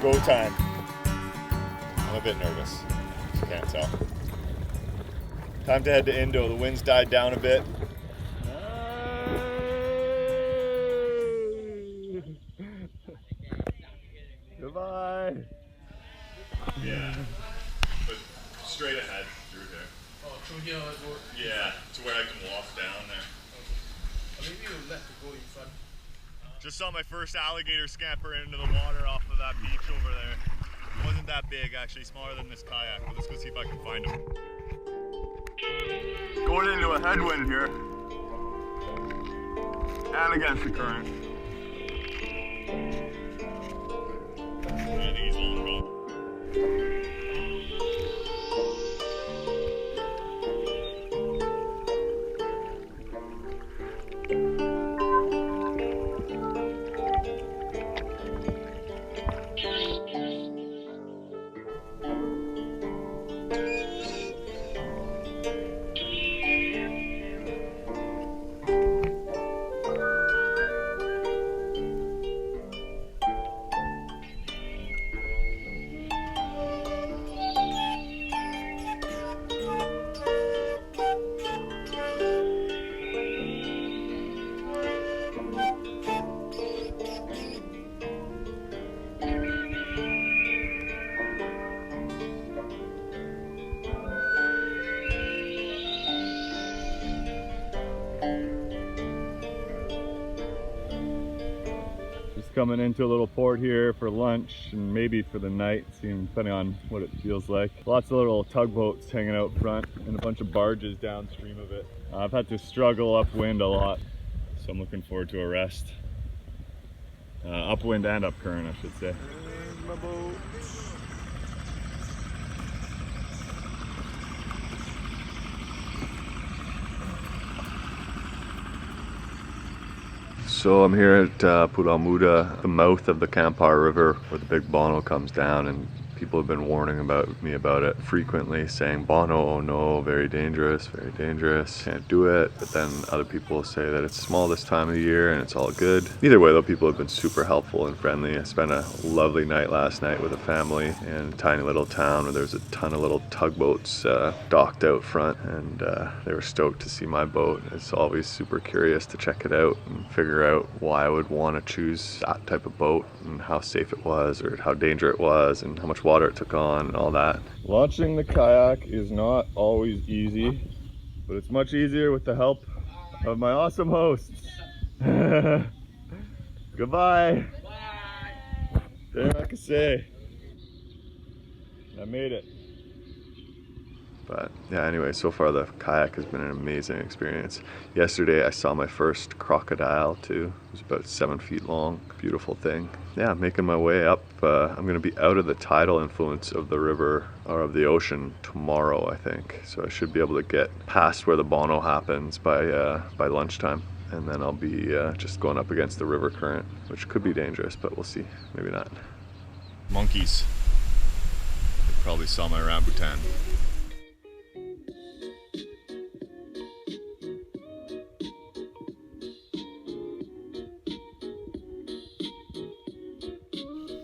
go time. I'm a bit nervous, if you can't tell. Time to head to Indo. The wind's died down a bit. Goodbye. Yeah, but straight ahead through here. Oh, through here? Yeah, to where I can walk down there. Okay. Maybe you'll let to go in front. Just saw my first alligator scamper into the water off of that beach over there. It wasn't that big, actually, smaller than this kayak, but let's go see if I can find him. Going into a headwind here, and against the current. I think he's long gone. Coming into a little port here for lunch and maybe for the night, depending on what it feels like. Lots of little tugboats hanging out front and a bunch of barges downstream of it. I've had to struggle upwind a lot, so I'm looking forward to a rest. Upwind and up current, I should say. There's my boat. So I'm here at Pudalmuda, the mouth of the Kampar River where the big Bono comes down, and people have been warning me about it frequently, saying Bono, oh no, very dangerous, can't do it. But then other people say that it's small this time of the year and it's all good. Either way though, people have been super helpful and friendly. I spent a lovely night last night with a family in a tiny little town where there's a ton of little tugboats docked out front, and they were stoked to see my boat. It's always super curious to check it out and figure out why I would want to choose that type of boat and how safe it was or how dangerous it was and how much water it took on and all that. Launching the kayak is not always easy, but it's much easier with the help of my awesome hosts. Goodbye. Terima I made it. But yeah, anyway, so far the kayak has been an amazing experience. Yesterday I saw my first crocodile too. It was about 7 feet long. Beautiful thing. Yeah, making my way up. I'm going to be out of the tidal influence of the river or of the ocean tomorrow, I think. So I should be able to get past where the Bono happens by lunchtime. And then I'll be just going up against the river current, which could be dangerous, but we'll see. Maybe not. Monkeys. You probably saw my rambutan.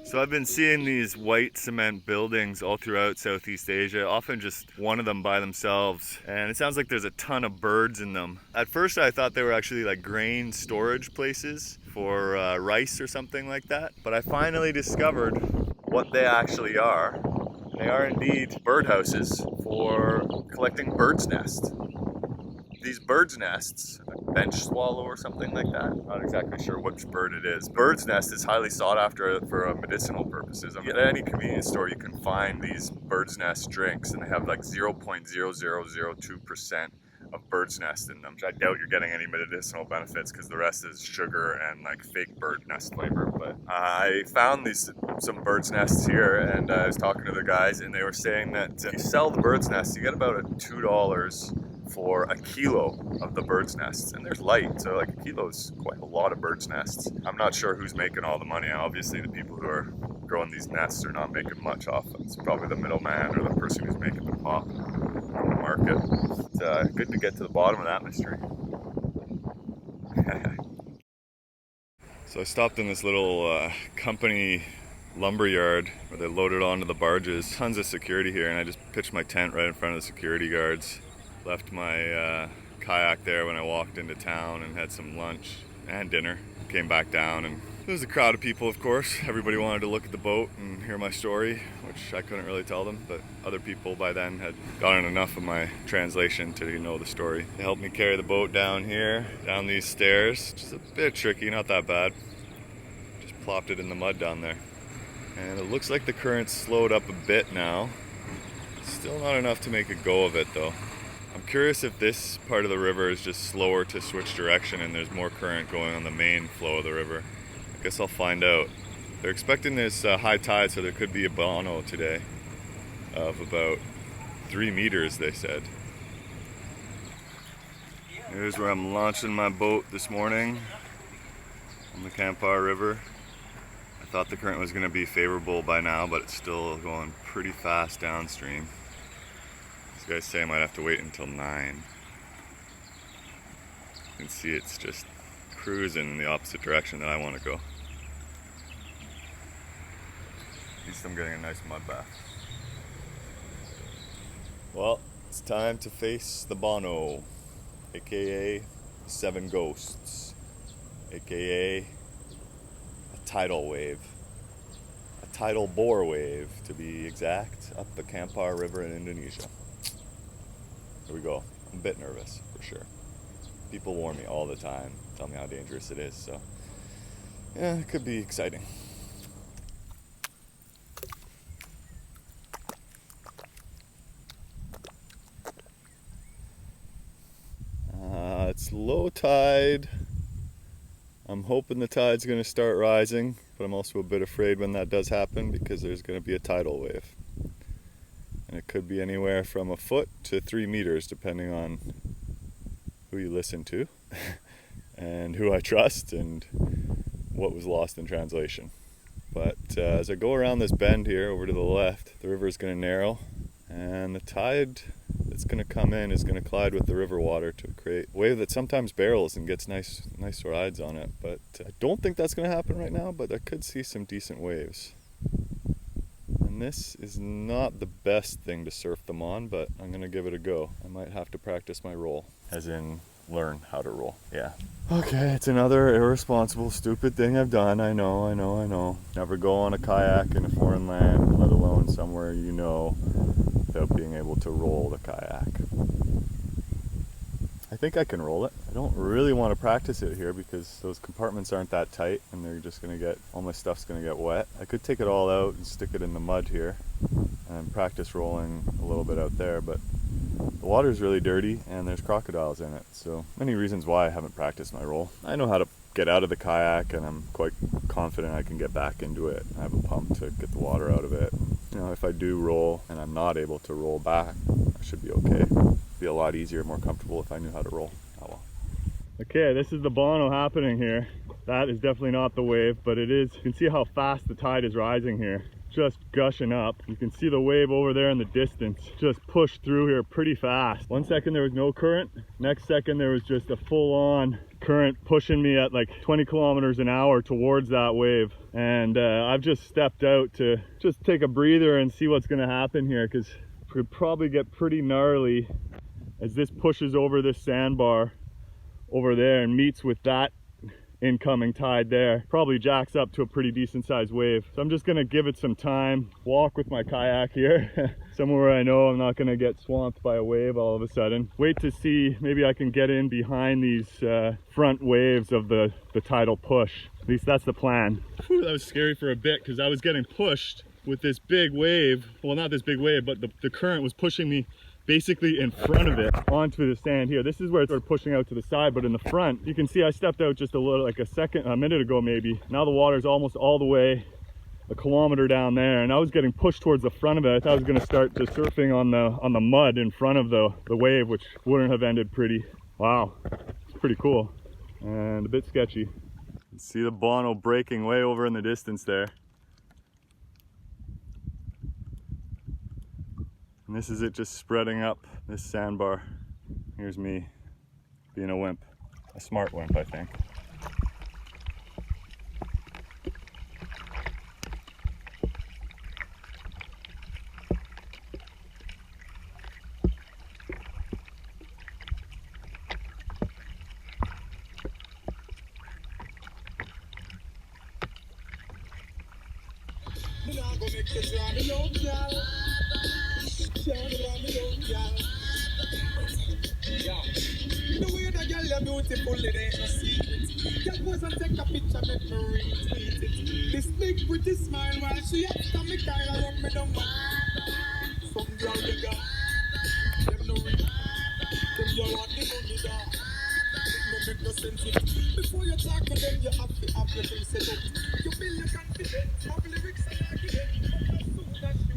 So I've been seeing these white cement buildings all throughout Southeast Asia, often just one of them by themselves, and it sounds like there's a ton of birds in them. At first I thought they were actually like grain storage places for rice or something like that, but I finally discovered what they actually are. They are indeed birdhouses for collecting birds' nests. These birds' nests, a bench swallow or something like that, not exactly sure which bird it is. Bird's nest is highly sought after for medicinal purposes. I mean, at any convenience store you can find these bird's nest drinks, and they have like 0.0002% of bird's nest in them. I doubt you're getting any medicinal benefits because the rest is sugar and like fake bird nest flavor. But I found some bird's nests here, and I was talking to the guys, and they were saying that if you sell the bird's nest, you get about $2 for a kilo of the bird's nests, and they're light, so like a kilo is quite a lot of bird's nests. I'm not sure who's making all the money. Obviously the people who are growing these nests are not making much off them. It's probably the middleman or the person who's making the pop on the market. It's good to get to the bottom of that mystery. So I stopped in this little company lumber yard where they load it onto the barges. Tons of security here, and I just pitched my tent right in front of the security guards. Left my kayak there when I walked into town and had some lunch and dinner. Came back down, and there was a crowd of people, of course. Everybody wanted to look at the boat and hear my story, which I couldn't really tell them, but other people by then had gotten enough of my translation to know the story. They helped me carry the boat down here, down these stairs, which is a bit tricky, not that bad. Just plopped it in the mud down there. And it looks like the current's slowed up a bit now. Still not enough to make a go of it though. I'm curious if this part of the river is just slower to switch direction and there's more current going on the main flow of the river. I guess I'll find out. They're expecting this high tide, so there could be a Bono today of about 3 meters, they said. Here's where I'm launching my boat this morning on the Kampar River. I thought the current was going to be favorable by now, but it's still going pretty fast downstream. These guys say I might have to wait until 9. You can see it's just cruising in the opposite direction that I want to go. At least I'm getting a nice mud bath. Well, it's time to face the Bono, aka Seven Ghosts, aka a tidal wave. A tidal bore wave, to be exact, up the Kampar River in Indonesia. Here we go. I'm a bit nervous, for sure. People warn me all the time, tell me how dangerous it is, so yeah, it could be exciting. It's low tide. I'm hoping the tide's going to start rising, but I'm also a bit afraid when that does happen because there's going to be a tidal wave. And it could be anywhere from a foot to 3 meters, depending on who you listen to and who I trust and what was lost in translation. But as I go around this bend here over to the left, the river is going to narrow, and the tide that's going to come in is going to collide with the river water to create a wave that sometimes barrels and gets nice rides on it. But I don't think that's going to happen right now, but I could see some decent waves. And this is not the best thing to surf them on, but I'm going to give it a go. I might have to practice my roll, as in learn how to roll. Yeah. Okay, it's another irresponsible, stupid thing I've done. I know. Never go on a kayak in a foreign land, let alone somewhere you know, without being able to roll the kayak. I think I can roll it. I don't really want to practice it here because those compartments aren't that tight and they're just going to get, all my stuff's going to get wet. I could take it all out and stick it in the mud here and practice rolling a little bit out there, but the water's really dirty and there's crocodiles in it, so many reasons why I haven't practiced my roll. I know how to get out of the kayak and I'm quite confident I can get back into it. I have a pump to get the water out of it. You know, if I do roll and I'm not able to roll back, I should be okay. It'd be a lot easier, more comfortable if I knew how to roll. Oh well. Okay, this is the Bono happening here. That is definitely not the wave, but it is. You can see how fast the tide is rising here. Just gushing up. You can see the wave over there in the distance just pushed through here pretty fast. 1 second there was no current, next second there was just a full-on current pushing me at like 20 kilometers an hour towards that wave. And I've just stepped out to just take a breather and see what's going to happen here, because it could probably get pretty gnarly as this pushes over this sandbar over there and meets with that incoming tide there. Probably jacks up to a pretty decent sized wave. So I'm just gonna give it some time, walk with my kayak here somewhere where I know I'm not gonna get swamped by a wave all of a sudden. Wait to see, maybe I can get in behind these front waves of the tidal push. At least that's the plan. Whew, that was scary for a bit because I was getting pushed with this big wave. Well, not this big wave, but the current was pushing me basically in front of it onto the sand here. This is where it started pushing out to the side, but in the front, you can see I stepped out just a little, like a minute ago maybe. Now the water's almost all the way a kilometer down there, and I was getting pushed towards the front of it. I thought I was gonna start just surfing on the mud in front of the wave, which wouldn't have ended pretty. Wow, it's pretty cool and a bit sketchy. You can see the Bono breaking way over in the distance there. And this is it just spreading up this sandbar. Here's me being a wimp. A smart wimp, I think. I'm gonna make you draw me down, girl. Draw me down, girl. Yeah. The way that girl you're beautiful, it ain't no secret. Girl pose and take a picture, make me retweet it. This big pretty smile while she after me, kind of run me down. Some girl they got, them no real. Them you want the money down. No make no sense it. Before you talk to them, you have to have your things set up. You build your confidence, have lyrics and argument. But as soon as you